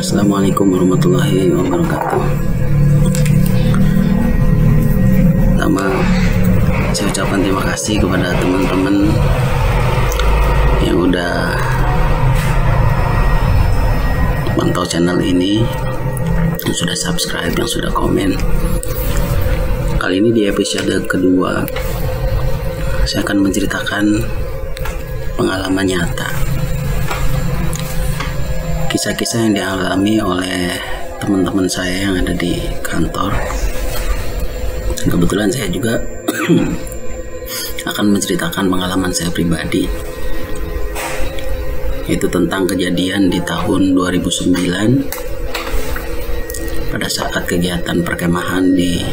Assalamualaikum warahmatullahi wabarakatuh. Pertama, saya ucapkan terima kasih kepada teman-teman yang udah pantau channel ini, yang sudah subscribe, yang sudah komen. Kali ini di episode kedua, saya akan menceritakan pengalaman nyata, kisah-kisah yang dialami oleh teman-teman saya yang ada di kantor. Kebetulan saya juga akan menceritakan pengalaman saya pribadi, yaitu tentang kejadian di tahun 2009 pada saat kegiatan perkemahan di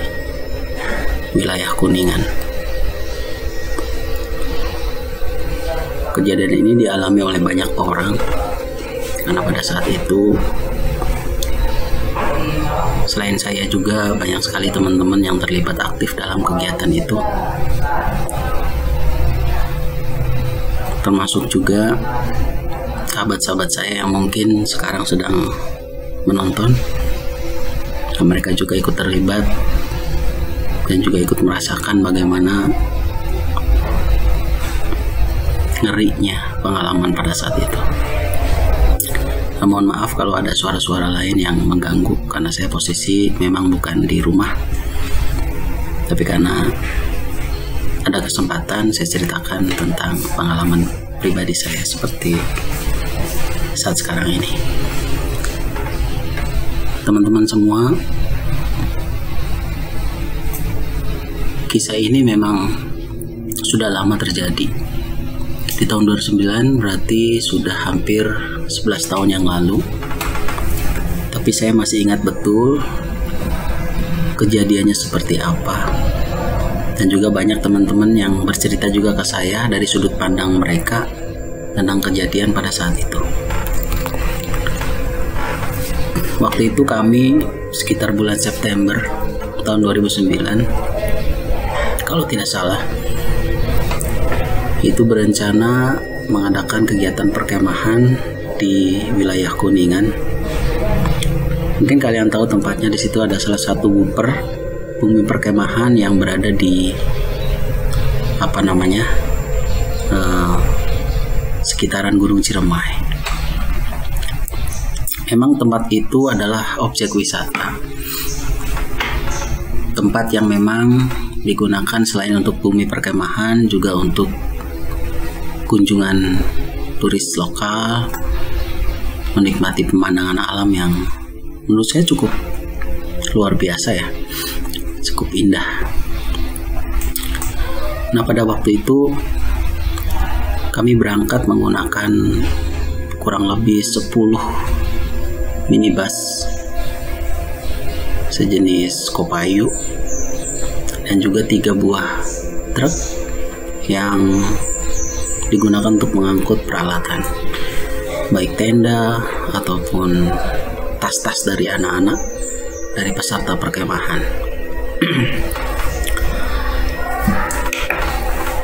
wilayah Kuningan. Kejadian ini dialami oleh banyak orang, karena pada saat itu selain saya juga banyak sekali teman-teman yang terlibat aktif dalam kegiatan itu, termasuk juga sahabat-sahabat saya yang mungkin sekarang sedang menonton. Mereka juga ikut terlibat dan juga ikut merasakan bagaimana ngerinya pengalaman pada saat itu. Mohon maaf kalau ada suara-suara lain yang mengganggu, karena saya posisi memang bukan di rumah, tapi karena ada kesempatan saya ceritakan tentang pengalaman pribadi saya seperti saat sekarang ini. Teman-teman semua, kisah ini memang sudah lama terjadi. Di tahun 2009 berarti sudah hampir 11 tahun yang lalu. Tapi saya masih ingat betul kejadiannya seperti apa. Dan juga banyak teman-teman yang bercerita juga ke saya dari sudut pandang mereka tentang kejadian pada saat itu. Waktu itu kami sekitar bulan September tahun 2009, kalau tidak salah, itu berencana mengadakan kegiatan perkemahan di wilayah Kuningan. Mungkin kalian tahu tempatnya. Di situ ada salah satu bumi perkemahan yang berada di sekitaran Gunung Ciremai. Memang tempat itu adalah objek wisata, tempat yang memang digunakan selain untuk bumi perkemahan juga untuk kunjungan turis lokal, menikmati pemandangan alam yang menurut saya cukup luar biasa ya, cukup indah. Nah, pada waktu itu kami berangkat menggunakan kurang lebih 10 minibus sejenis Kopayu dan juga 3 buah truk yang digunakan untuk mengangkut peralatan, baik tenda ataupun tas-tas dari anak-anak dari peserta perkemahan.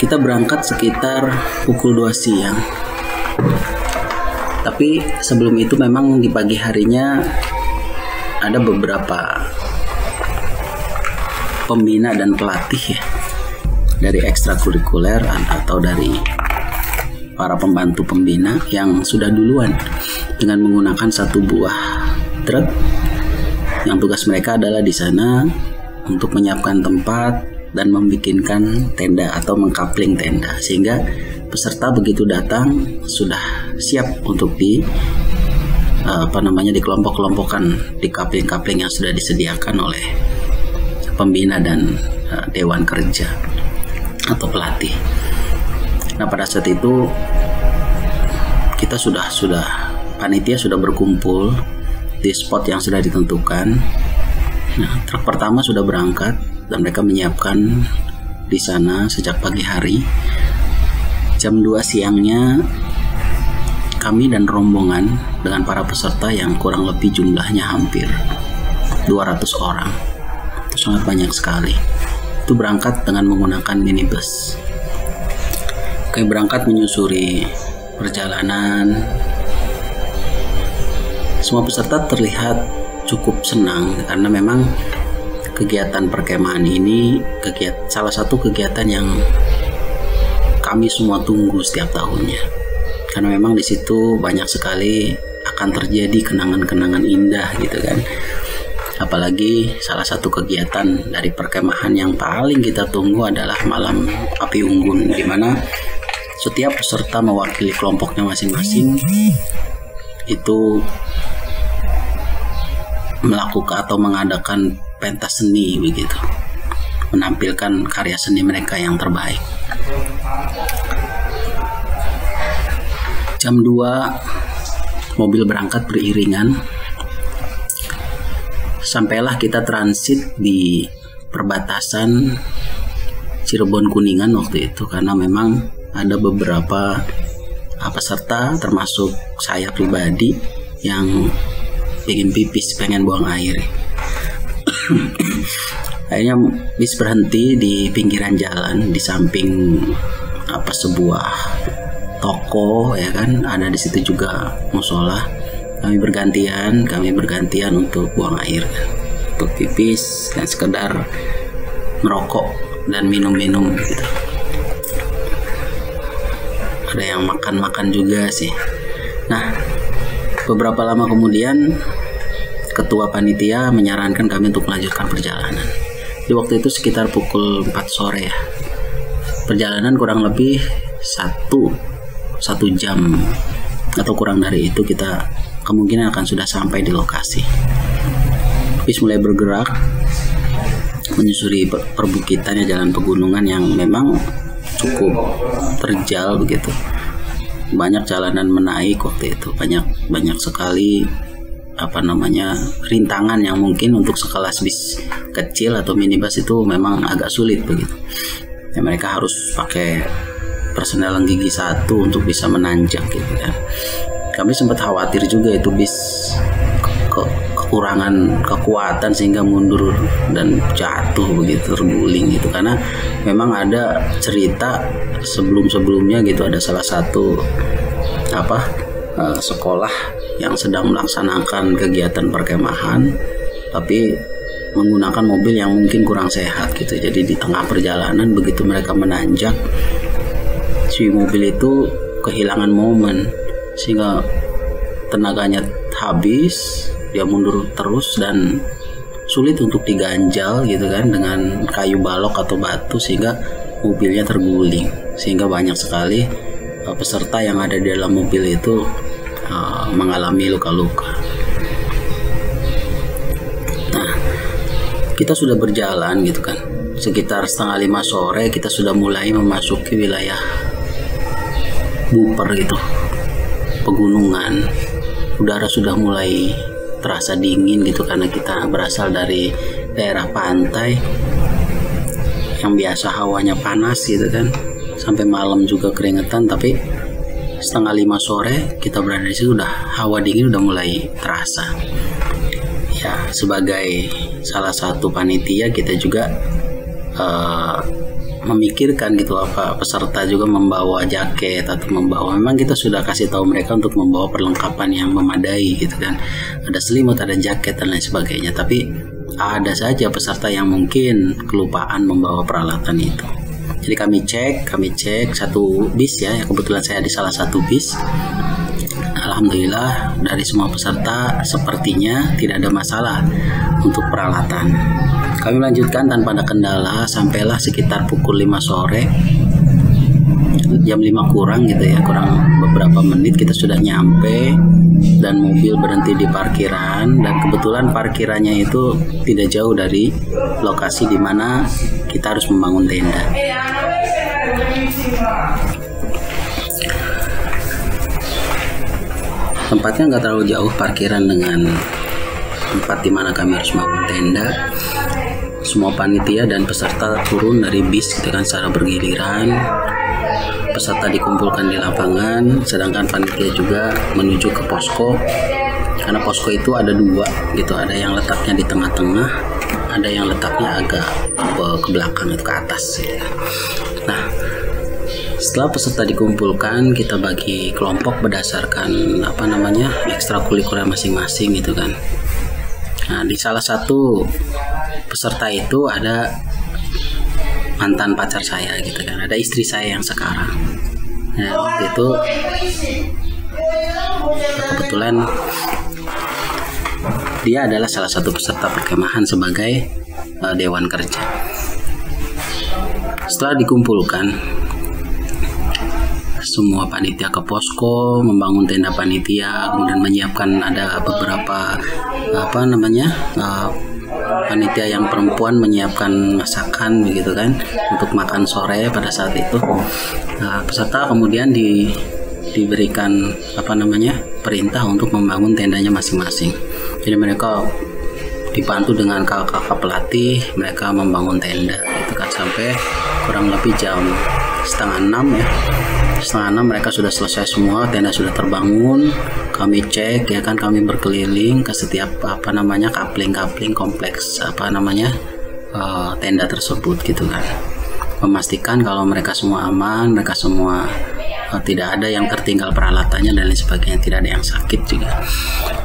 Kita berangkat sekitar pukul 2 siang. Tapi sebelum itu memang di pagi harinya ada beberapa pembina dan pelatih ya, dari ekstrakurikuler atau dari para pembantu pembina yang sudah duluan dengan menggunakan 1 buah truk yang tugas mereka adalah di sana untuk menyiapkan tempat dan membikinkan tenda atau mengkapling tenda, sehingga peserta begitu datang sudah siap untuk dikelompok-kelompokkan di kapling-kapling yang sudah disediakan oleh pembina dan dewan kerja atau pelatih. Nah, pada saat itu kita panitia sudah berkumpul di spot yang sudah ditentukan. Nah, truk pertama sudah berangkat dan mereka menyiapkan di sana sejak pagi hari. Jam 2 siangnya kami dan rombongan dengan para peserta yang kurang lebih jumlahnya hampir 200 orang, itu sangat banyak sekali, itu berangkat dengan menggunakan minibus. Kami berangkat menyusuri perjalanan Semua peserta terlihat cukup senang karena memang kegiatan perkemahan ini salah satu kegiatan yang kami semua tunggu setiap tahunnya. Karena memang di situ banyak sekali akan terjadi kenangan-kenangan indah gitu kan. Apalagi salah satu kegiatan dari perkemahan yang paling kita tunggu adalah malam api unggun, di mana setiap peserta mewakili kelompoknya masing-masing itu melakukan atau mengadakan pentas seni begitu, menampilkan karya seni mereka yang terbaik. Jam 2 mobil berangkat beriringan. Sampailah kita transit di perbatasan Cirebon Kuningan waktu itu, karena memang ada beberapa peserta termasuk saya pribadi yang ingin pipis, pengen buang air. Akhirnya bis berhenti di pinggiran jalan di samping sebuah toko ya kan, ada di situ juga musola. Kami bergantian untuk buang air, untuk pipis dan sekedar merokok dan minum-minum gitu. Ada yang makan-makan juga sih. Nah, beberapa lama kemudian ketua panitia menyarankan kami untuk melanjutkan perjalanan. Di waktu itu sekitar pukul 4 sore ya. Perjalanan kurang lebih satu jam atau kurang dari itu kita kemungkinan akan sudah sampai di lokasi. Bis mulai bergerak menyusuri perbukitannya, jalan pegunungan yang memang cukup terjal begitu. Banyak jalanan menaik waktu itu, banyak sekali rintangan yang mungkin untuk sekelas bis kecil atau minibus itu memang agak sulit begitu. Ya, mereka harus pakai persenelan gigi 1 untuk bisa menanjak gitu kan. Kami sempat khawatir juga itu bis kekurangan kekuatan sehingga mundur dan jatuh begitu, terguling gitu, karena memang ada cerita sebelumnya gitu, ada salah satu sekolah yang sedang melaksanakan kegiatan perkemahan tapi menggunakan mobil yang mungkin kurang sehat gitu. Jadi di tengah perjalanan begitu mereka menanjak, si mobil itu kehilangan momen sehingga tenaganya habis, dia mundur terus dan sulit untuk diganjal gitu kan dengan kayu balok atau batu, sehingga mobilnya terguling, sehingga banyak sekali peserta yang ada di dalam mobil itu mengalami luka-luka. Nah, kita sudah berjalan gitu kan, sekitar 4:30 sore kita sudah mulai memasuki wilayah Buper gitu, pegunungan. Udara sudah mulai terasa dingin gitu karena kita berasal dari daerah pantai yang biasa hawanya panas gitu kan, sampai malam juga keringetan. Tapi 4:30 sore kita berada di situ, udah hawa dingin udah mulai terasa. Ya, sebagai salah satu panitia kita juga memikirkan gitu, peserta juga membawa jaket atau memang kita sudah kasih tahu mereka untuk membawa perlengkapan yang memadai gitu kan, ada selimut, ada jaket dan lain sebagainya. Tapi ada saja peserta yang mungkin kelupaan membawa peralatan itu. Jadi kami cek satu bis ya, kebetulan saya di salah satu bis. Alhamdulillah dari semua peserta sepertinya tidak ada masalah untuk peralatan. Kami lanjutkan tanpa ada kendala, sampailah sekitar pukul 5 sore, jam 5 kurang gitu ya, kurang beberapa menit kita sudah nyampe dan mobil berhenti di parkiran, dan kebetulan parkirannya itu tidak jauh dari lokasi di mana kita harus membangun tenda. Tempatnya nggak terlalu jauh parkiran dengan tempat di mana kami harus membangun tenda. Semua panitia dan peserta turun dari bis gitu kan secara bergiliran. Peserta dikumpulkan di lapangan, sedangkan panitia juga menuju ke posko. Karena posko itu ada 2 gitu, ada yang letaknya di tengah-tengah, ada yang letaknya agak ke belakang itu ke atas gitu. Nah, Setelah peserta dikumpulkan, kita bagi kelompok berdasarkan ekstrakurikuler masing-masing gitu kan. Nah, di salah satu peserta itu ada mantan pacar saya gitu kan, ada istri saya yang sekarang. Nah, waktu itu kebetulan dia adalah salah satu peserta perkemahan sebagai dewan kerja. Setelah dikumpulkan, semua panitia ke posko, membangun tenda panitia, kemudian menyiapkan ada beberapa panitia yang perempuan menyiapkan masakan begitu kan untuk makan sore pada saat itu. Peserta kemudian diberikan perintah untuk membangun tendanya masing-masing. Jadi mereka dibantu dengan kakak-kakak pelatih, mereka membangun tenda gitu kan sampai kurang lebih jam 5:30 ya. 5:30 mereka sudah selesai semua, tenda sudah terbangun. Kami cek ya kan, kami berkeliling ke setiap kapling-kapling kompleks tenda tersebut gitu kan, memastikan kalau mereka semua aman, mereka semua tidak ada yang tertinggal peralatannya dan lain sebagainya, tidak ada yang sakit juga,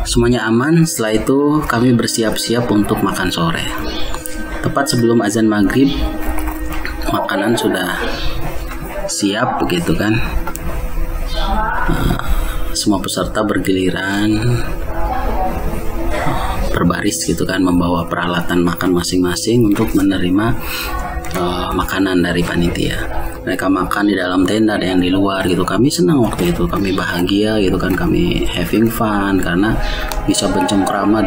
semuanya aman. Setelah itu kami bersiap-siap untuk makan sore. Tepat sebelum azan maghrib, makanan sudah siap begitu kan. Semua peserta bergiliran berbaris gitu kan, membawa peralatan makan masing-masing untuk menerima makanan dari panitia. Mereka makan di dalam tenda, ada yang di luar gitu. Kami senang waktu itu, kami bahagia gitu kan, kami having fun karena bisa bercengkrama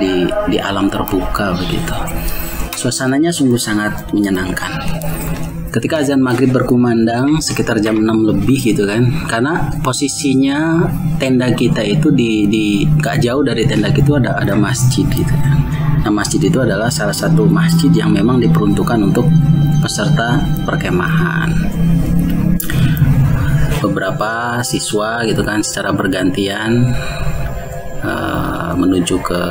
di alam terbuka begitu. Suasananya sungguh sangat menyenangkan. Ketika azan maghrib berkumandang sekitar jam 6 lebih gitu kan, karena posisinya tenda kita itu di gak jauh dari tenda itu ada masjid gitu kan. Nah, masjid itu adalah salah satu masjid yang memang diperuntukkan untuk peserta perkemahan. Beberapa siswa gitu kan secara bergantian menuju ke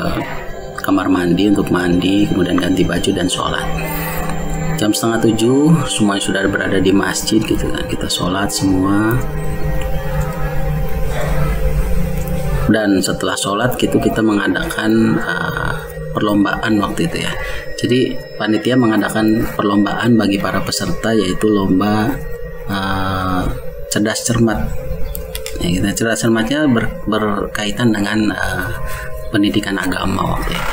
kamar mandi untuk mandi, kemudian ganti baju dan sholat. Jam 6:30 semuanya sudah berada di masjid gitu kan, kita sholat semua. Dan setelah sholat gitu kita mengadakan perlombaan waktu itu ya. Jadi panitia mengadakan perlombaan bagi para peserta, yaitu lomba cerdas cermat. Ya, kita cerdas cermatnya berkaitan dengan pendidikan agama waktu itu.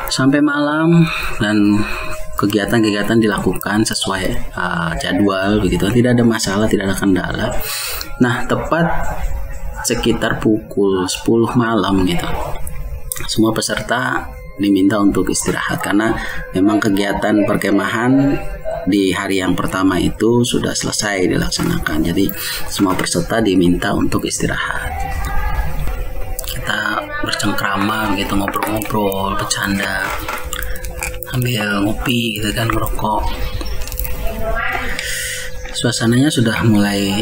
Sampai malam dan kegiatan-kegiatan dilakukan sesuai jadwal begitu, tidak ada masalah, tidak ada kendala. Nah, tepat sekitar pukul 10 malam gitu, semua peserta diminta untuk istirahat karena memang kegiatan perkemahan di hari yang pertama itu sudah selesai dilaksanakan. Jadi semua peserta diminta untuk istirahat. Kita bercengkrama begitu, ngobrol-ngobrol, bercanda, sambil ngopi gitu kan, ngerokok. Suasananya sudah mulai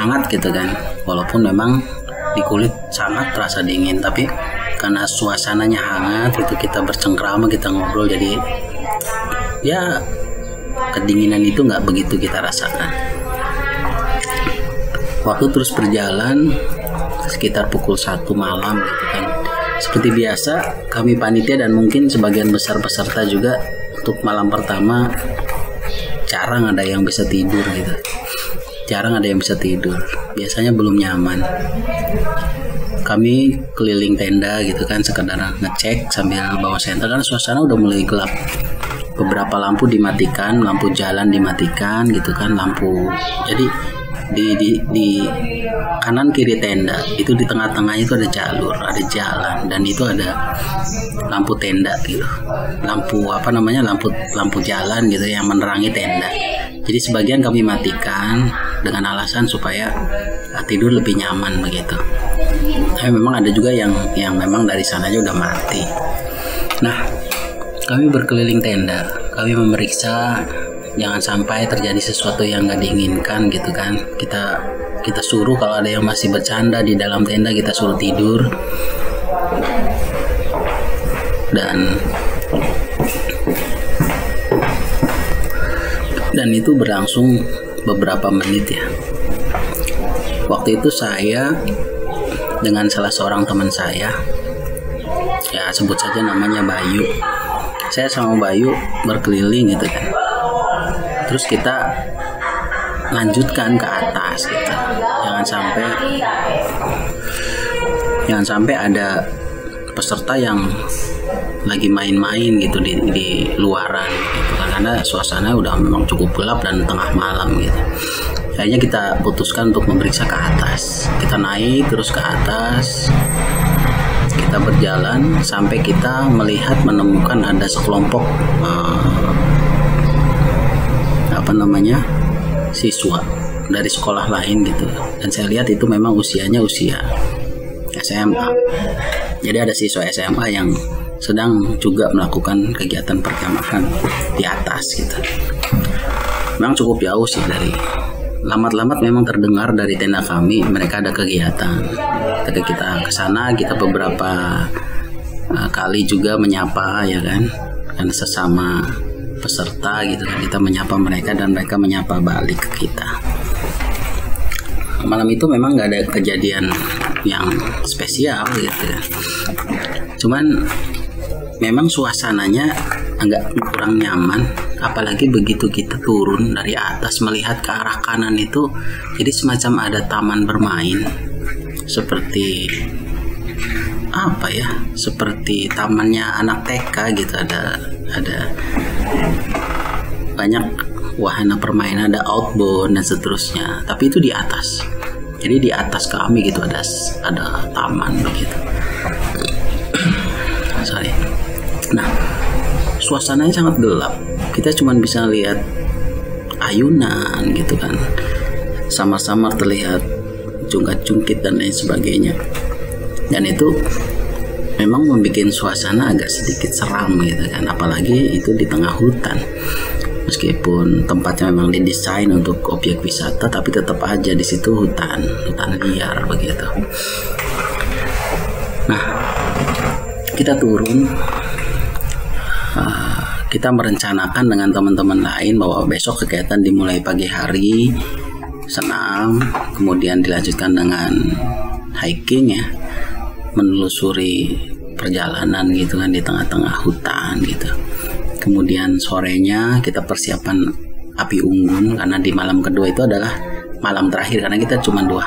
hangat gitu kan, walaupun memang di kulit sangat terasa dingin, tapi karena suasananya hangat itu kita bercengkrama, kita ngobrol, jadi ya kedinginan itu nggak begitu kita rasakan. Waktu terus berjalan sekitar pukul 1 malam gitu kan. Seperti biasa kami panitia dan mungkin sebagian besar peserta juga untuk malam pertama jarang ada yang bisa tidur gitu. Jarang ada yang bisa tidur. Biasanya belum nyaman. Kami keliling tenda gitu kan, sekedar ngecek sambil bawa senter karena suasana udah mulai gelap. Beberapa lampu dimatikan, lampu jalan dimatikan gitu kan, lampu. Jadi di kanan kiri tenda itu di tengah-tengahnya itu ada jalur, ada jalan, dan itu ada lampu tenda gitu, lampu lampu jalan gitu yang menerangi tenda. Jadi sebagian kami matikan dengan alasan supaya tidur lebih nyaman begitu. Tapi memang ada juga yang memang dari sana aja udah mati. Nah, kami berkeliling tenda, kami memeriksa jangan sampai terjadi sesuatu yang nggak diinginkan gitu kan. Kita suruh kalau ada yang masih bercanda di dalam tenda, kita suruh tidur. Dan Dan itu berlangsung beberapa menit ya. Waktu itu saya dengan salah seorang teman saya, ya sebut saja namanya Bayu. Saya sama Bayu berkeliling gitu kan. Terus kita lanjutkan ke atas gitu. Jangan sampai ada peserta yang lagi main-main gitu di luaran gitu kan, karena suasana udah memang cukup gelap dan tengah malam gitu. Akhirnya kita putuskan untuk memeriksa ke atas. Kita naik terus ke atas. Kita berjalan sampai kita menemukan ada sekelompok siswa dari sekolah lain gitu. Dan saya lihat itu memang usianya usia SMA. Jadi ada siswa SMA yang sedang juga melakukan kegiatan perkemahan di atas gitu. Memang cukup jauh sih dari lamat-lamat memang terdengar dari tenda kami mereka ada kegiatan. Ketika kita ke sana kita beberapa kali juga menyapa ya kan, karena sesama peserta gitu kan, kita menyapa mereka dan mereka menyapa balik ke kita. Malam itu memang nggak ada kejadian yang spesial gitu ya. Cuman memang suasananya agak kurang nyaman, apalagi begitu kita turun dari atas melihat ke arah kanan itu, jadi semacam ada taman bermain seperti seperti tamannya anak TK gitu, ada banyak wahana permainan, ada outbound dan seterusnya, tapi itu di atas. Jadi di atas kami gitu ada taman begitu. Nah, suasananya sangat gelap. Kita cuma bisa lihat ayunan gitu kan, samar-samar terlihat jungkat-jungkit dan lain sebagainya. Dan itu memang membuat suasana agak sedikit seram gitu kan, apalagi itu di tengah hutan. Meskipun tempatnya memang didesain untuk objek wisata, tapi tetap aja di situ hutan liar begitu. Nah, kita turun. Kita merencanakan dengan teman-teman lain bahwa besok kegiatan dimulai pagi hari, senam, kemudian dilanjutkan dengan hiking ya, menelusuri perjalanan gitu kan di tengah-tengah hutan gitu. Kemudian sorenya kita persiapan api unggun, karena di malam kedua itu adalah malam terakhir, karena kita cuma 2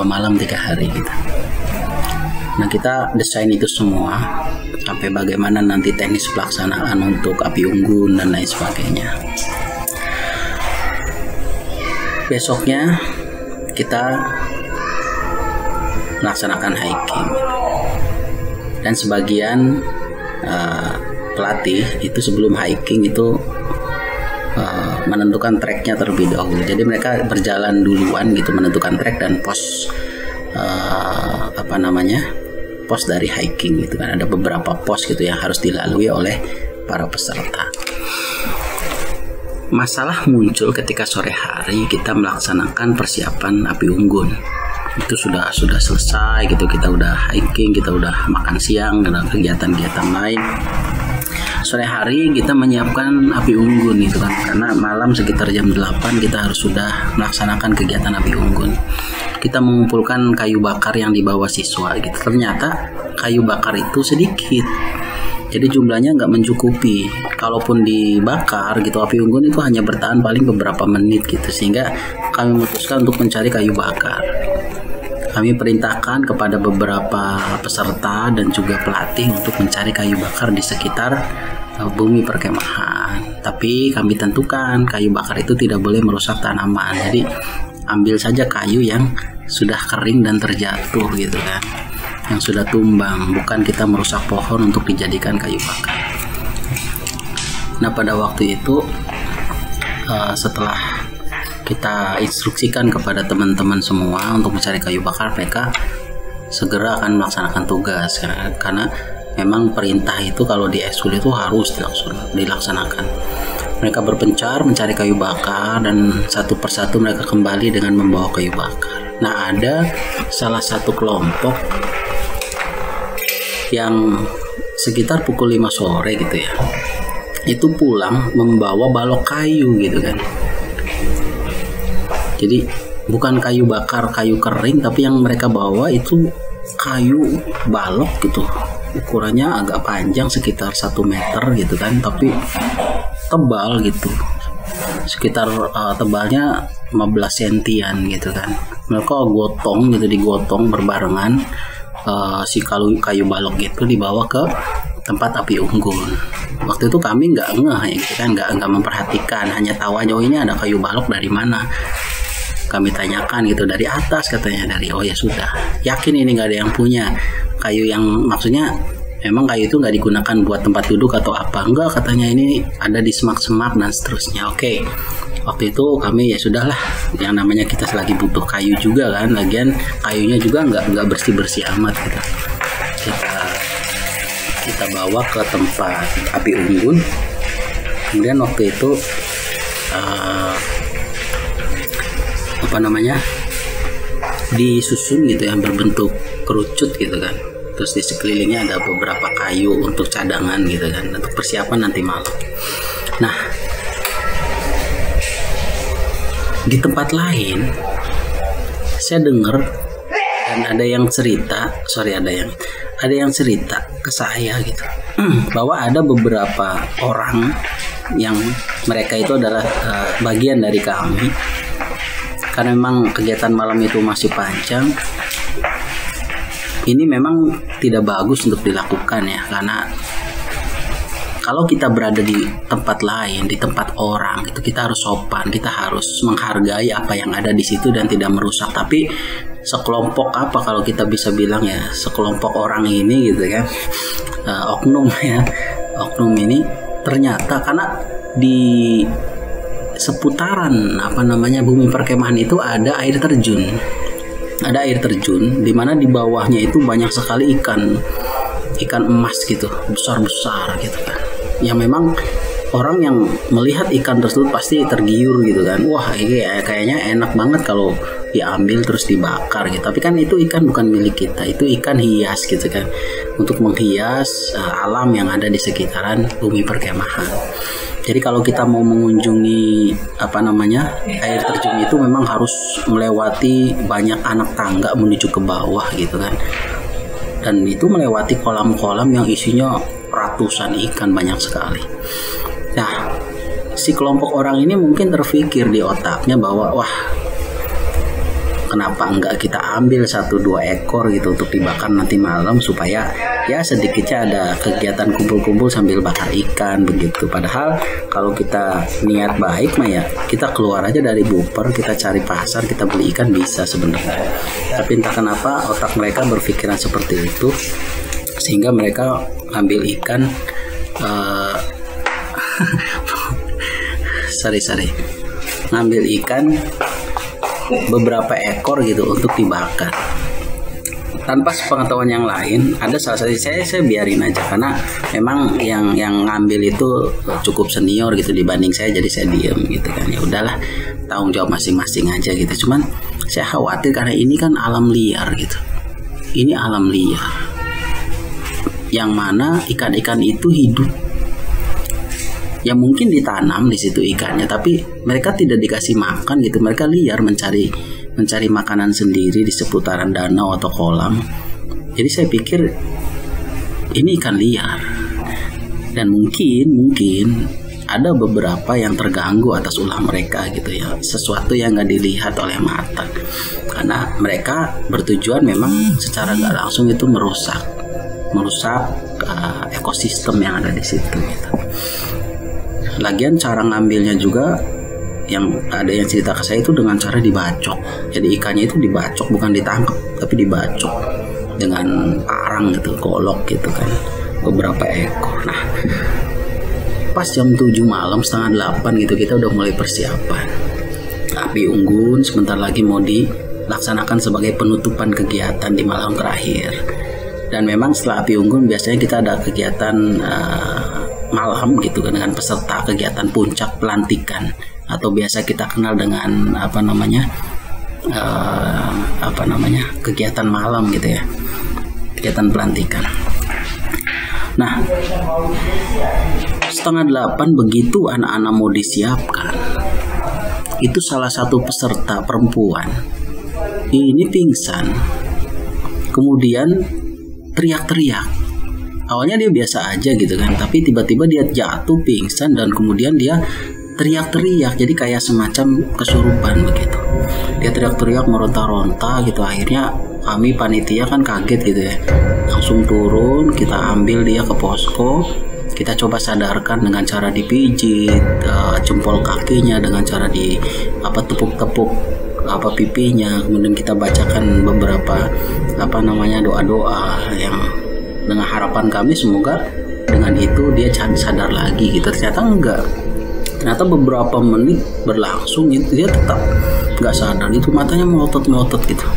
malam 3 hari gitu. Nah, kita desain itu semua sampai bagaimana nanti teknis pelaksanaan untuk api unggun dan lain sebagainya. Besoknya kita melaksanakan hiking, dan sebagian pelatih itu sebelum hiking itu menentukan treknya terlebih dahulu. Jadi mereka berjalan duluan gitu, menentukan trek dan pos pos dari hiking gitu kan. Ada beberapa pos gitu yang harus dilalui oleh para peserta. Masalah muncul ketika sore hari kita melaksanakan persiapan api unggun. Itu sudah selesai gitu, kita udah hiking, kita udah makan siang dan kegiatan-kegiatan lain. Sore hari kita menyiapkan api unggun gitu kan, karena malam sekitar jam 8 kita harus sudah melaksanakan kegiatan api unggun. Kita mengumpulkan kayu bakar yang dibawa siswa gitu. Ternyata kayu bakar itu sedikit, jadi jumlahnya nggak mencukupi. Kalaupun dibakar gitu, api unggun itu hanya bertahan paling beberapa menit gitu, sehingga kami memutuskan untuk mencari kayu bakar. Kami perintahkan kepada beberapa peserta dan juga pelatih untuk mencari kayu bakar di sekitar bumi perkemahan. Tapi kami tentukan kayu bakar itu tidak boleh merusak tanaman. Jadi ambil saja kayu yang sudah kering dan terjatuh gitu kan, yang sudah tumbang, bukan kita merusak pohon untuk dijadikan kayu bakar. Nah, pada waktu itu setelah kita instruksikan kepada teman-teman semua untuk mencari kayu bakar, mereka segera akan melaksanakan tugas karena memang perintah itu kalau di ekskul itu harus dilaksanakan. Mereka berpencar mencari kayu bakar dan satu persatu mereka kembali dengan membawa kayu bakar. Nah, ada salah satu kelompok yang sekitar pukul 5 sore gitu ya, itu pulang membawa balok kayu gitu kan. Jadi bukan kayu bakar, kayu kering, tapi yang mereka bawa itu kayu balok gitu. Ukurannya agak panjang sekitar 1 meter gitu kan, tapi tebal gitu. Sekitar tebalnya 15 sentian gitu kan. Mereka gotong gitu, digotong berbarengan, si kayu balok itu dibawa ke tempat api unggun. Waktu itu kami nggak ngeh ya, kita nggak memperhatikan, hanya tahu aja oh ini ada kayu balok dari mana. Kami tanyakan gitu, dari atas katanya, dari oh ya sudah, yakin ini nggak ada yang punya kayu yang maksudnya memang kayu itu nggak digunakan buat tempat duduk atau apa, enggak katanya, ini ada di semak-semak dan seterusnya. Oke, waktu itu kami ya sudahlah, yang namanya kita lagi butuh kayu juga kan, lagian kayunya juga nggak bersih amat gitu. Kita bawa ke tempat api unggun. Kemudian waktu itu disusun gitu yang berbentuk kerucut gitu kan. Terus di sekelilingnya ada beberapa kayu untuk cadangan gitu kan, untuk persiapan nanti malam. Nah, di tempat lain saya dengar dan ada yang cerita ke saya gitu, bahwa ada beberapa orang yang mereka itu adalah bagian dari kami, karena memang kegiatan malam itu masih panjang. Ini memang tidak bagus untuk dilakukan ya, karena kalau kita berada di tempat lain, di tempat orang, itu kita harus sopan, kita harus menghargai apa yang ada di situ dan tidak merusak. Tapi sekelompok apa, kalau kita bisa bilang ya, sekelompok orang ini gitu kan, oknum ini ternyata karena di seputaran bumi perkemahan itu ada air terjun. Ada air terjun di mana di bawahnya itu banyak sekali ikan emas gitu, besar-besar gitu kan. Yang memang orang yang melihat ikan tersebut pasti tergiur gitu kan. Wah, ini kayaknya enak banget kalau diambil terus dibakar gitu. Tapi kan itu ikan bukan milik kita, itu ikan hias gitu kan, untuk menghias alam yang ada di sekitaran bumi perkemahan. Jadi kalau kita mau mengunjungi air terjun itu memang harus melewati banyak anak tangga menuju ke bawah gitu kan. Dan itu melewati kolam-kolam yang isinya ratusan ikan, banyak sekali. Nah, si kelompok orang ini mungkin terfikir di otaknya bahwa wah, kenapa enggak kita ambil 1-2 ekor gitu untuk dibakar nanti malam, supaya ya sedikitnya ada kegiatan kumpul-kumpul sambil bakar ikan begitu. Padahal kalau kita niat baik mah ya kita keluar aja dari buper, kita cari pasar, kita beli ikan bisa sebenarnya. Tapi entah kenapa otak mereka berpikiran seperti itu, sehingga mereka ambil ikan ngambil ikan beberapa ekor gitu untuk dibakar tanpa sepengetahuan yang lain. Ada salah satu saya biarin aja, karena memang yang ngambil itu cukup senior gitu dibanding saya, jadi saya diem gitu kan. Ya udahlah, tanggung jawab masing-masing aja gitu. Cuman saya khawatir karena ini kan alam liar gitu. Ini alam liar yang mana ikan-ikan itu hidup. Ya mungkin ditanam di situ ikannya, tapi mereka tidak dikasih makan gitu. Mereka liar mencari makanan sendiri di seputaran danau atau kolam. Jadi saya pikir ini ikan liar, dan mungkin ada beberapa yang terganggu atas ulah mereka gitu ya, sesuatu yang nggak dilihat oleh mata, karena mereka bertujuan memang secara nggak langsung itu merusak ekosistem yang ada di situ gitu. Lagian cara ngambilnya juga, yang ada yang cerita ke saya itu dengan cara dibacok. Jadi ikannya itu dibacok, bukan ditangkap, tapi dibacok dengan parang gitu, golok gitu kan, beberapa ekor. Nah, pas jam 7 malam, setengah 8 gitu, kita udah mulai persiapan. Api unggun sebentar lagi mau dilaksanakan sebagai penutupan kegiatan di malam terakhir. Dan memang setelah api unggun biasanya kita ada kegiatan malam gitu kan, dengan peserta kegiatan puncak pelantikan, atau biasa kita kenal dengan kegiatan malam gitu ya, kegiatan pelantikan. Nah, 7:30 begitu anak-anak mau disiapkan, itu salah satu peserta perempuan ini pingsan, kemudian teriak-teriak. Awalnya dia biasa aja gitu kan, tapi tiba-tiba dia jatuh pingsan dan kemudian dia teriak-teriak, jadi kayak semacam kesurupan begitu. Dia teriak-teriak meronta-ronta gitu. Akhirnya kami panitia kan kaget gitu ya, langsung turun, kita ambil dia ke posko, kita coba sadarkan dengan cara dipijit jempol kakinya, dengan cara tepuk-tepuk pipinya, kemudian kita bacakan beberapa doa-doa yang dengan harapan kami semoga dengan itu dia sadar lagi gitu. Ternyata enggak. Ternyata beberapa menit berlangsung dia tetap nggak sadar, itu matanya melotot gitu,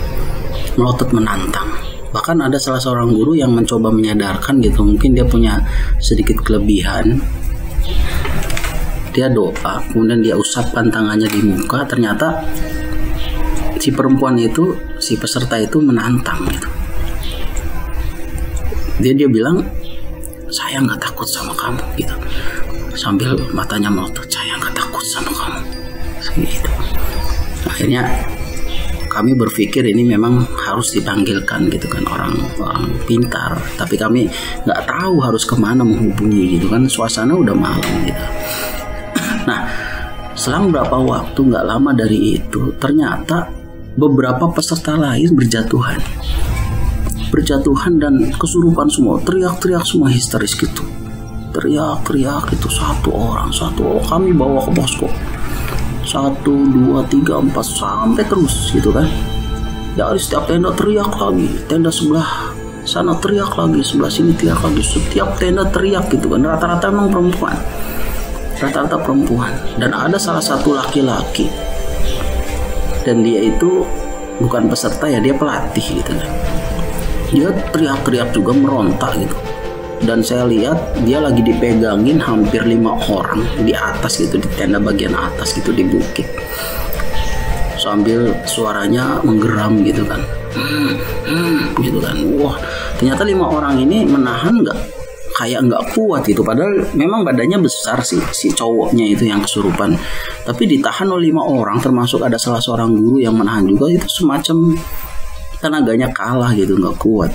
melotot menantang. Bahkan ada salah seorang guru yang mencoba menyadarkan gitu, mungkin dia punya sedikit kelebihan, dia doa kemudian dia usapkan tangannya di muka, ternyata si perempuan itu, si peserta itu menantang gitu. Dia bilang, saya nggak takut sama kamu gitu, sambil matanya melotot, saya nggak takut sama kamu gitu. Akhirnya kami berpikir ini memang harus dipanggilkan gitu kan, orang pintar, tapi kami nggak tahu harus kemana menghubungi gitu kan, suasana udah malam gitu. Nah, selang berapa waktu, nggak lama dari itu, ternyata beberapa peserta lain berjatuhan dan kesurupan semua, teriak-teriak semua histeris gitu, teriak-teriak itu satu orang, kami bawa ke posko 1, 2, 3, 4 sampai terus gitu kan. Dari setiap tenda teriak lagi, tenda sebelah sana teriak lagi, sebelah sini teriak lagi, setiap tenda teriak gitu kan. Rata-rata memang perempuan, dan ada salah satu laki-laki, dan dia itu bukan peserta ya, dia pelatih gitu kan. Dia teriak-teriak juga, meronta gitu, dan saya lihat dia lagi dipegangin hampir 5 orang di atas gitu, di tenda bagian atas gitu, di bukit, sambil suaranya menggeram gitu kan, gitu kan. Wah, ternyata 5 orang ini menahan nggak kuat gitu, padahal memang badannya besar si cowoknya itu yang kesurupan, tapi ditahan oleh 5 orang, termasuk ada salah seorang guru yang menahan juga. Itu semacam tenaganya kalah gitu, nggak kuat.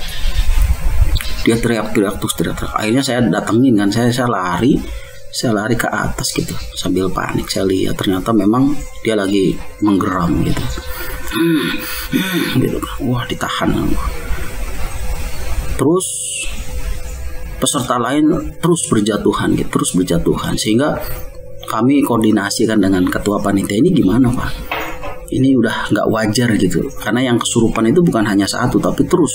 Dia teriak-teriak terus, akhirnya saya datengin kan, saya lari ke atas gitu sambil panik. Saya lihat ternyata memang dia lagi menggeram gitu, gitu. Wah, ditahan. Terus peserta lain terus berjatuhan sehingga kami koordinasikan dengan ketua panitia, ini gimana Pak? Ini udah nggak wajar gitu, karena yang kesurupan itu bukan hanya satu tapi terus,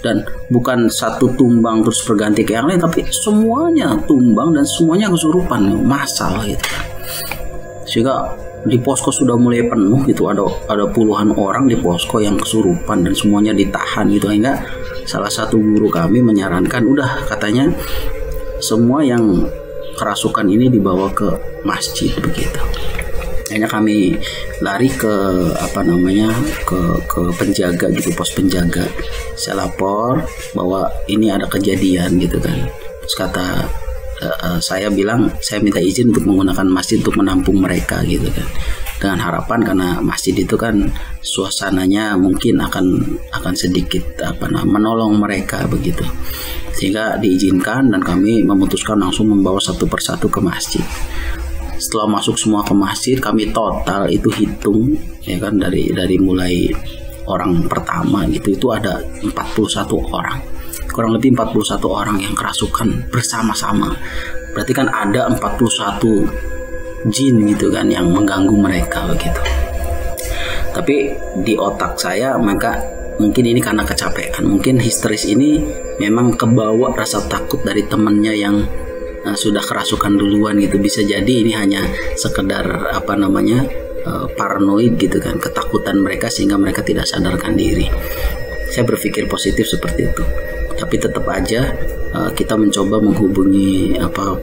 dan bukan satu tumbang terus berganti ke yang lain, tapi semuanya tumbang dan semuanya kesurupan massal gitu. Sehingga di posko sudah mulai penuh gitu, ada puluhan orang di posko yang kesurupan dan semuanya ditahan gitu. Hingga salah satu guru kami menyarankan, udah katanya semua yang kerasukan ini dibawa ke masjid begitu. Akhirnya kami lari ke ke penjaga gitu, pos penjaga. Saya lapor bahwa ini ada kejadian gitu kan. Terus kata saya bilang, saya minta izin untuk menggunakan masjid untuk menampung mereka gitu kan, dengan harapan karena masjid itu kan suasananya mungkin akan sedikit menolong mereka begitu, sehingga diizinkan dan kami memutuskan langsung membawa satu persatu ke masjid. Setelah masuk semua ke masjid, kami total itu hitung ya kan, dari mulai orang pertama gitu, itu ada 41 orang, kurang lebih 41 orang yang kerasukan bersama-sama. Berarti kan ada 41 jin gitu kan yang mengganggu mereka begitu. Tapi di otak saya, maka mungkin ini karena kecapean, mungkin histeris ini memang kebawa rasa takut dari temannya yang sudah kerasukan duluan gitu. Bisa jadi ini hanya sekedar paranoid gitu kan, ketakutan mereka sehingga mereka tidak sadarkan diri. Saya berpikir positif seperti itu. Tapi tetap aja kita mencoba menghubungi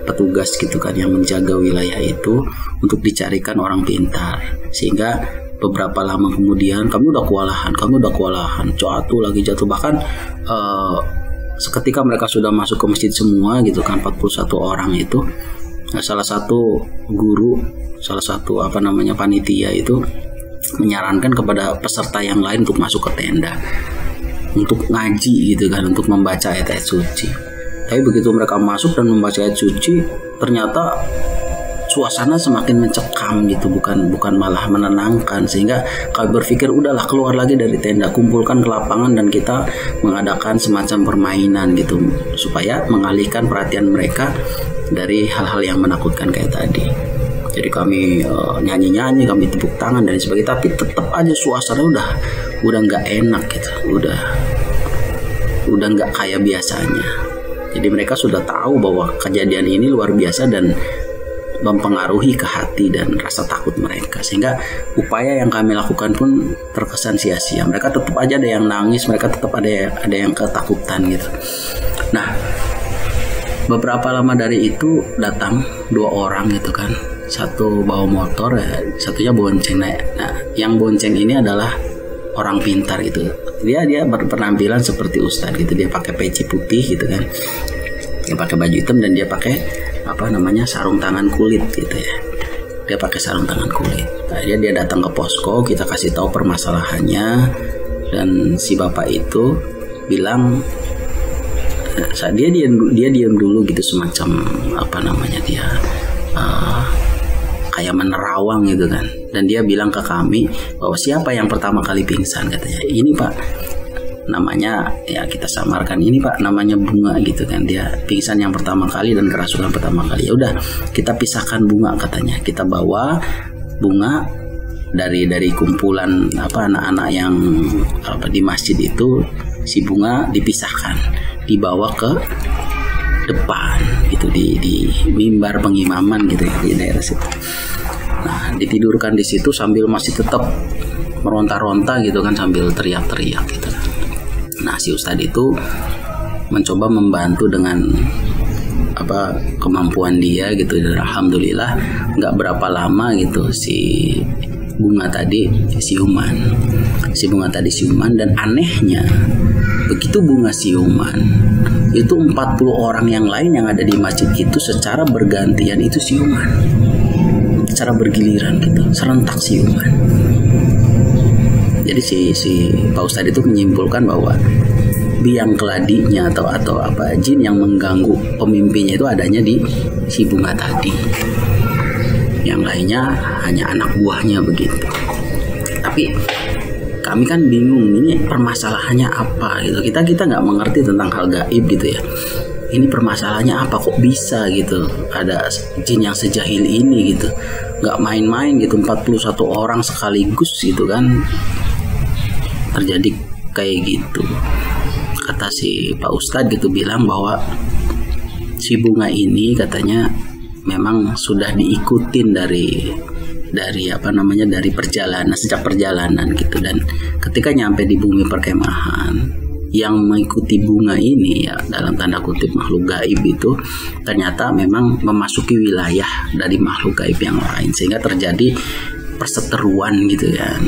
petugas gitu kan yang menjaga wilayah itu untuk dicarikan orang pintar, sehingga beberapa lama kemudian kami udah kewalahan, jatuh, bahkan seketika mereka sudah masuk ke masjid semua gitu kan, 41 orang itu, Nah, salah satu guru, salah satu panitia itu menyarankan kepada peserta yang lain untuk masuk ke tenda, untuk ngaji gitu kan, untuk membaca ayat-ayat suci. Tapi begitu mereka masuk dan membaca ayat suci, ternyata suasana semakin mencekam gitu, bukan malah menenangkan, sehingga kami berpikir udahlah keluar lagi dari tenda, kumpulkan ke lapangan dan kita mengadakan semacam permainan gitu supaya mengalihkan perhatian mereka dari hal-hal yang menakutkan kayak tadi. Jadi kami nyanyi-nyanyi, kami tepuk tangan dan sebagainya, tapi tetap aja suasana udah nggak enak gitu, udah nggak kayak biasanya. Jadi mereka sudah tahu bahwa kejadian ini luar biasa dan mempengaruhi ke hati dan rasa takut mereka, sehingga upaya yang kami lakukan pun terkesan sia-sia. Mereka tetap aja ada yang nangis, mereka tetap ada yang ketakutan gitu. Nah, beberapa lama dari itu datang 2 orang gitu kan, satu bawa motor, satunya bonceng. Nah, yang bonceng ini adalah orang pintar gitu. Dia berpenampilan seperti ustadz gitu, dia pakai peci putih gitu kan, dia pakai baju hitam dan dia pakai sarung tangan kulit gitu ya. Dia pakai sarung tangan kulit. Nah, dia datang ke posko, kita kasih tahu permasalahannya, dan si bapak itu bilang dia diam dulu gitu, semacam dia kayak menerawang gitu kan. Dan dia bilang ke kami bahwa siapa yang pertama kali pingsan, katanya. Ini Pak, namanya, ya kita samarkan, ini Pak namanya Bunga gitu kan, dia pingsan yang pertama kali dan kerasukan pertama kali. Ya udah, kita pisahkan Bunga, katanya. Kita bawa Bunga dari kumpulan anak-anak yang di masjid itu, si Bunga dipisahkan, dibawa ke depan gitu, di mimbar pengimaman gitu ya, di daerah situ. Nah, ditidurkan di situ sambil masih tetap meronta-ronta gitu kan, sambil teriak-teriak gitu. Nah, si ustadz itu mencoba membantu dengan kemampuan dia gitu, dan alhamdulillah nggak berapa lama gitu si Bunga tadi siuman. Dan anehnya, begitu Bunga siuman, itu 40 orang yang lain yang ada di masjid itu secara bergantian itu siuman, secara bergiliran gitu, serentak siuman. Jadi si Pak Ustadz itu menyimpulkan bahwa biang keladinya atau jin yang mengganggu pemimpinnya itu adanya di si Bunga tadi. Yang lainnya hanya anak buahnya begitu. Tapi kami kan bingung, ini permasalahannya apa gitu. Kita nggak mengerti tentang hal gaib gitu ya. Ini permasalahannya apa, kok bisa gitu ada jin yang sejahil ini gitu, nggak main-main gitu, 41 orang sekaligus gitu kan terjadi kayak gitu. Kata si Pak Ustadz gitu bilang bahwa si Bunga ini katanya memang sudah diikutin dari perjalanan, sejak perjalanan gitu, dan ketika nyampe di bumi perkemahan, yang mengikuti Bunga ini ya dalam tanda kutip makhluk gaib itu ternyata memang memasuki wilayah dari makhluk gaib yang lain, sehingga terjadi perseteruan gitu kan.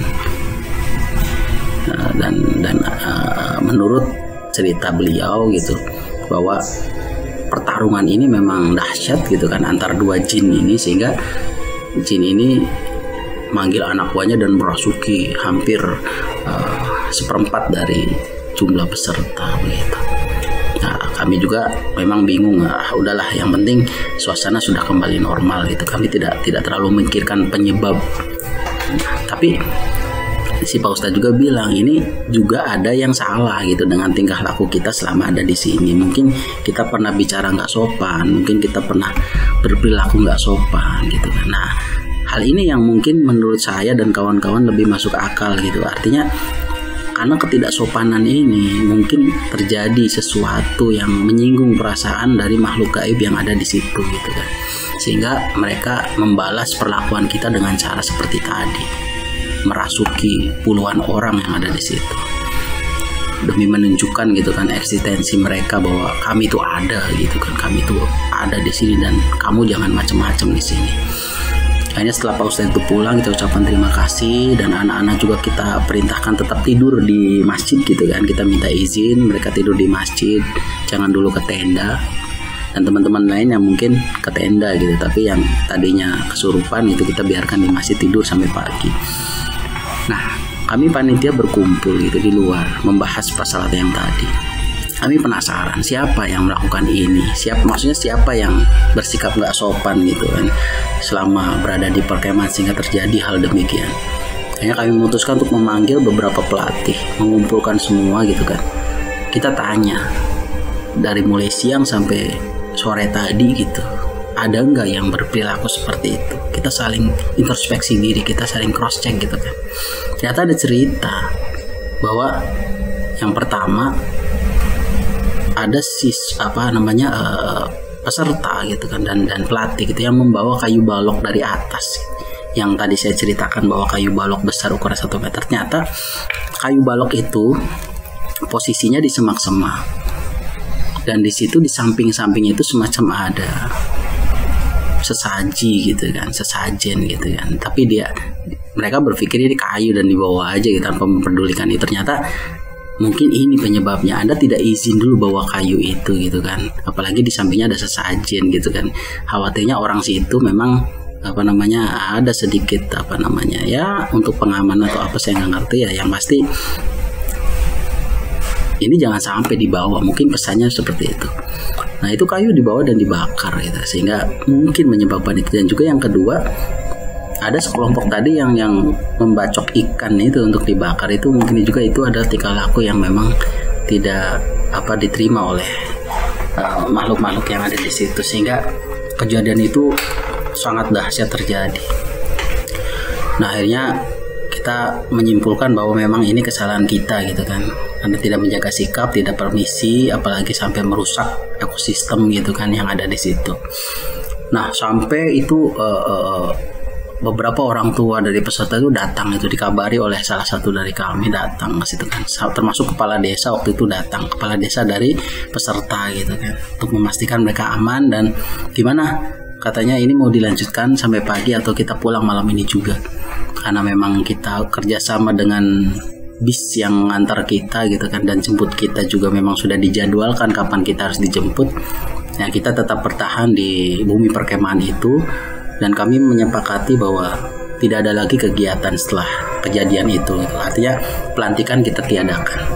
Dan menurut cerita beliau gitu, bahwa pertarungan ini memang dahsyat gitu kan antar 2 jin ini, sehingga jin ini manggil anak buahnya dan merasuki hampir 1/4 dari jumlah peserta begitu. Nah, kami juga memang bingung. Udahlah, yang penting suasana sudah kembali normal gitu. Kami tidak terlalu memikirkan penyebab. Tapi si Pak Ustadz juga bilang ini juga ada yang salah gitu dengan tingkah laku kita selama ada di sini. Mungkin kita pernah bicara nggak sopan, mungkin kita pernah berperilaku nggak sopan gitu kan. Nah, hal ini yang mungkin menurut saya dan kawan-kawan lebih masuk akal gitu. Artinya karena ketidaksopanan ini mungkin terjadi sesuatu yang menyinggung perasaan dari makhluk gaib yang ada di situ gitu kan, sehingga mereka membalas perlakuan kita dengan cara seperti tadi, merasuki puluhan orang yang ada di situ demi menunjukkan gitu kan eksistensi mereka bahwa kami itu ada gitu kan, kami itu ada di sini dan kamu jangan macam-macam di sini. Akhirnya setelah Pak Ustadz itu pulang, kita ucapkan terima kasih, dan anak-anak juga kita perintahkan tetap tidur di masjid gitu kan. Kita minta izin mereka tidur di masjid, jangan dulu ke tenda. dan teman-teman lain yang mungkin ke tenda gitu, tapi yang tadinya kesurupan itu kita biarkan masih tidur sampai pagi. Nah, kami panitia berkumpul gitu di luar membahas masalah yang tadi. Kami penasaran siapa yang melakukan ini, maksudnya siapa yang bersikap nggak sopan gitu kan selama berada di perkemahan sehingga terjadi hal demikian. Akhirnya kami memutuskan untuk memanggil beberapa pelatih, mengumpulkan semua gitu kan. Kita tanya dari mulai siang sampai sore tadi gitu, ada nggak yang berperilaku seperti itu? Kita saling introspeksi diri, kita saling cross check gitu kan. Ternyata ada cerita bahwa yang pertama ada peserta gitu kan dan pelatih gitu yang membawa kayu balok dari atas. Yang tadi saya ceritakan bahwa kayu balok besar ukuran 1 meter, ternyata kayu balok itu posisinya di semak-semak. Dan di situ di samping-samping itu semacam ada sesaji gitu kan, sesajen gitu kan. Tapi mereka berpikir ini kayu dan dibawa aja gitu tanpa memperdulikan itu. Ternyata mungkin ini penyebabnya, Anda tidak izin dulu bawa kayu itu gitu kan. Apalagi di sampingnya ada sesajen gitu kan. Khawatirnya orang situ memang ada sedikit ya untuk pengamanan atau apa, saya nggak ngerti ya. Yang pasti ini jangan sampai dibawa, mungkin pesannya seperti itu. Nah, itu kayu dibawa dan dibakar gitu, sehingga mungkin menyebabkan itu. Dan juga yang kedua, ada sekelompok tadi yang membacok ikan itu untuk dibakar. Itu mungkin juga itu adalah tingkah laku yang memang tidak diterima oleh makhluk-makhluk yang ada di situ, sehingga kejadian itu sangat dahsyat terjadi. Nah, akhirnya kita menyimpulkan bahwa memang ini kesalahan kita gitu kan. Anda tidak menjaga sikap, tidak permisi, apalagi sampai merusak ekosistem gitu kan yang ada di situ. Nah, sampai itu beberapa orang tua dari peserta itu datang, itu dikabari oleh salah satu dari kami datang ke situ kan, termasuk kepala desa waktu itu datang, kepala desa dari peserta gitu kan, untuk memastikan mereka aman dan gimana, katanya ini mau dilanjutkan sampai pagi atau kita pulang malam ini juga, karena memang kita kerjasama dengan bis yang mengantar kita gitu kan, dan jemput kita juga memang sudah dijadwalkan kapan kita harus dijemput. Nah, kita tetap bertahan di bumi perkemahan itu. Dan kami menyepakati bahwa tidak ada lagi kegiatan setelah kejadian itu. Artinya pelantikan kita tiadakan.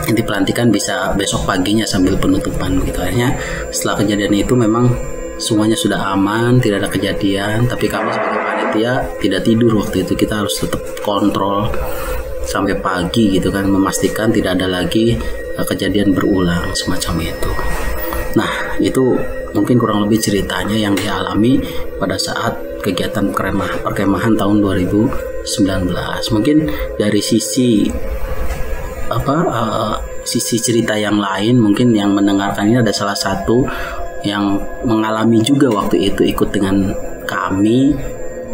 Nanti pelantikan bisa besok paginya sambil penutupan gitu. Akhirnya setelah kejadian itu memang semuanya sudah aman, tidak ada kejadian. Tapi kami sebagai panitia tidak tidur waktu itu. Kita harus tetap kontrol sampai pagi gitu kan, memastikan tidak ada lagi kejadian berulang semacam itu. Nah, itu mungkin kurang lebih ceritanya yang dialami pada saat kegiatan perkemahan tahun 2019. Mungkin dari sisi sisi cerita yang lain, mungkin yang mendengarkan ini ada salah satu yang mengalami juga waktu itu ikut dengan kami,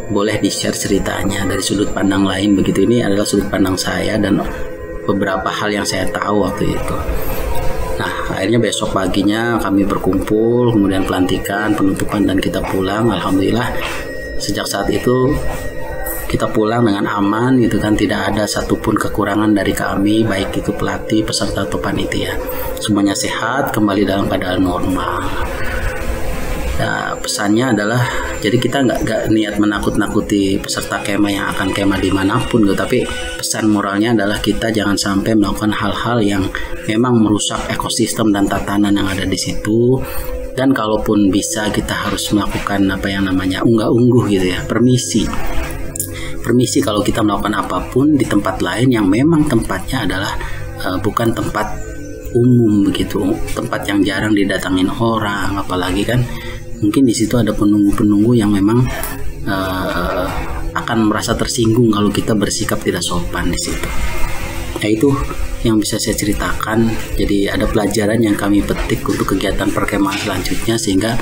boleh di-share ceritanya dari sudut pandang lain begitu. Ini adalah sudut pandang saya dan beberapa hal yang saya tahu waktu itu. Nah, akhirnya besok paginya kami berkumpul, kemudian pelantikan, penutupan, dan kita pulang. Alhamdulillah, sejak saat itu kita pulang dengan aman gitu kan, tidak ada satupun kekurangan dari kami, baik itu pelatih, peserta atau panitia. Semuanya sehat, kembali dalam keadaan normal. Nah, pesannya adalah, jadi kita nggak niat menakut-nakuti peserta kemah yang akan kemah dimanapun gitu, tapi pesan moralnya adalah kita jangan sampai melakukan hal-hal yang memang merusak ekosistem dan tatanan yang ada di situ. Dan kalaupun bisa, kita harus melakukan apa yang namanya unggah-ungguh gitu ya, permisi kalau kita melakukan apapun di tempat lain yang memang tempatnya adalah bukan tempat umum begitu, tempat yang jarang didatangin orang, apalagi kan mungkin di situ ada penunggu-penunggu yang memang akan merasa tersinggung kalau kita bersikap tidak sopan di situ. Nah, itu yang bisa saya ceritakan. Jadi ada pelajaran yang kami petik untuk kegiatan perkemahan selanjutnya, sehingga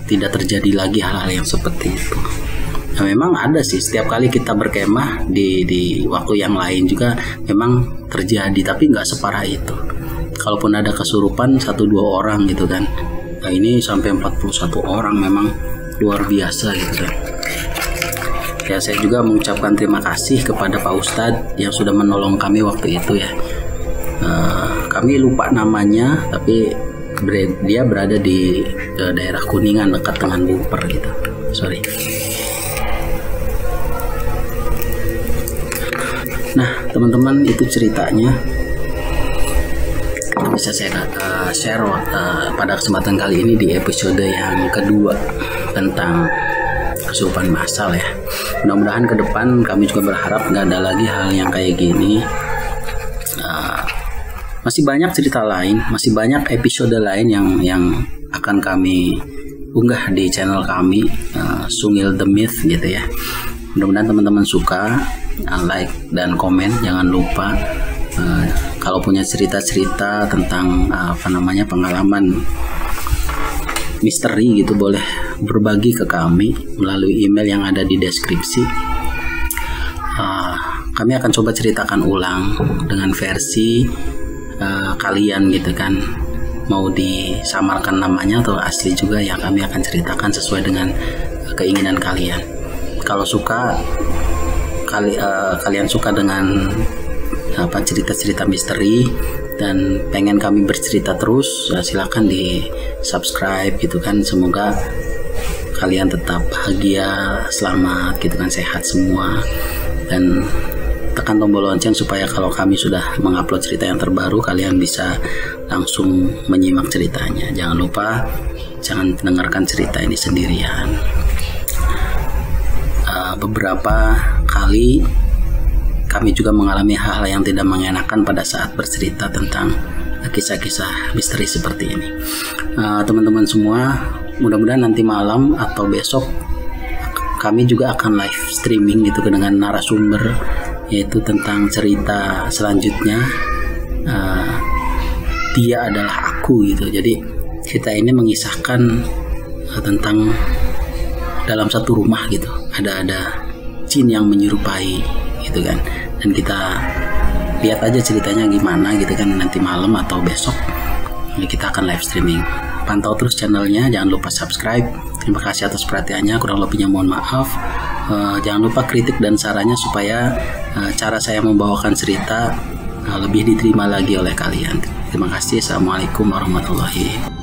tidak terjadi lagi hal-hal yang seperti itu. Nah, memang ada sih, setiap kali kita berkemah di waktu yang lain juga memang terjadi, tapi nggak separah itu. Kalaupun ada kesurupan 1-2 orang gitu kan, nah ini sampai 41 orang, memang luar biasa gitu kan. Ya, saya juga mengucapkan terima kasih kepada Pak Ustadz yang sudah menolong kami waktu itu ya. Kami lupa namanya, tapi Dia berada di daerah Kuningan dekat dengan Buper gitu. Sorry. Nah teman-teman, itu ceritanya bisa saya share pada kesempatan kali ini di episode yang kedua tentang kesurupan massal ya. Mudah-mudahan ke depan kami juga berharap nggak ada lagi hal yang kayak gini. Masih banyak cerita lain, masih banyak episode lain yang akan kami unggah di channel kami, Sungil The Myth gitu ya. Mudah-mudahan teman-teman suka, like dan komen. Jangan lupa kalau punya cerita-cerita tentang pengalaman misteri gitu, boleh berbagi ke kami melalui email yang ada di deskripsi. Kami akan coba ceritakan ulang dengan versi kalian gitu kan, mau disamarkan namanya atau asli juga ya, kami akan ceritakan sesuai dengan keinginan kalian. Kalau suka kalian suka dengan cerita-cerita misteri dan pengen kami bercerita terus, silakan di subscribe gitu kan. Semoga kalian tetap bahagia, selamat gitu kan, sehat semua, dan tekan tombol lonceng supaya kalau kami sudah mengupload cerita yang terbaru kalian bisa langsung menyimak ceritanya. Jangan lupa, jangan dengarkan cerita ini sendirian. Beberapa kali kami juga mengalami hal-hal yang tidak mengenakan pada saat bercerita tentang kisah-kisah misteri seperti ini. Teman-teman semua, mudah-mudahan nanti malam atau besok kami juga akan live streaming gitu dengan narasumber, yaitu tentang cerita selanjutnya. Dia adalah aku gitu. Jadi cerita ini mengisahkan tentang dalam satu rumah gitu, ada jin yang menyerupai gitu kan, dan kita lihat aja ceritanya gimana gitu kan nanti malam atau besok. Kita akan live streaming. Pantau terus channelnya, jangan lupa subscribe. Terima kasih atas perhatiannya, kurang lebihnya mohon maaf. Jangan lupa kritik dan sarannya supaya cara saya membawakan cerita lebih diterima lagi oleh kalian. Terima kasih. Assalamualaikum warahmatullahi wabarakatuh.